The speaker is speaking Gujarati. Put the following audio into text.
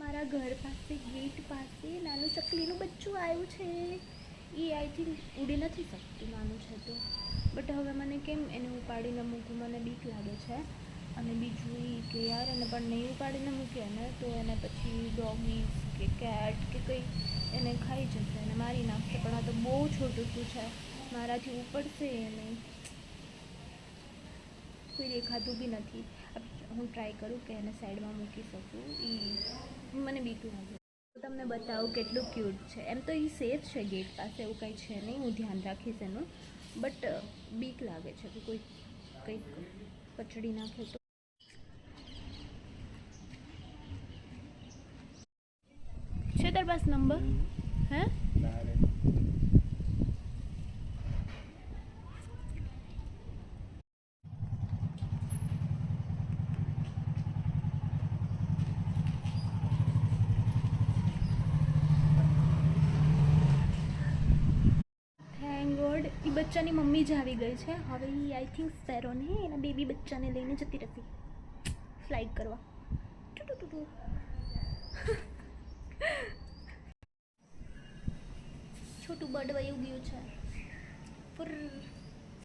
મારા ઘર પાસે ગેટ પાસે નાનું ચકલીનું બચ્ચું આવ્યું છે. એ આઈ થિંક ઉડી નથી શકતું, નાનું છે તો. બટ હવે મને કેમ એને ઉપાડીને મૂકવું, મને બીક લાગે છે. અને બીજું એ કે યાર એને પણ નહીં ઉપાડીને મૂકીએ ને તો એને પછી ડોગીસ કે કેટ કે કંઈ એને ખાઈ જશે અને મારી નાખશે. પણ આ તો બહુ છોટું શું છે, મારાથી ઉપડશે એ નહીં. કોઈ દેખાતું બી નથી. હું ટ્રાય કરું કે એને સાઈડમાં મૂકી શકું. મને બીક લાગે. તમને બતાવું કેટલું ક્યુટ છે. એમ તો એ સેફ છે, ગેટ પાસે એવું કંઈ છે નહીં, હું ધ્યાન રાખીશ એનું. બટ બીક લાગે છે કે કોઈ કંઈક કચડી નાખે તો. છે તાર પાસે નંબર? હે થેન્ક ગોડ એ બચ્ચાની મમ્મી જ આવી ગઈ છે. હવે એ આઈ થિંક સ્પેરોને એના બેબી બચ્ચાને લઈને જતી રહેશે ફ્લાઇટ કરવા. છોટું બર્ડ વયું ગયું છે.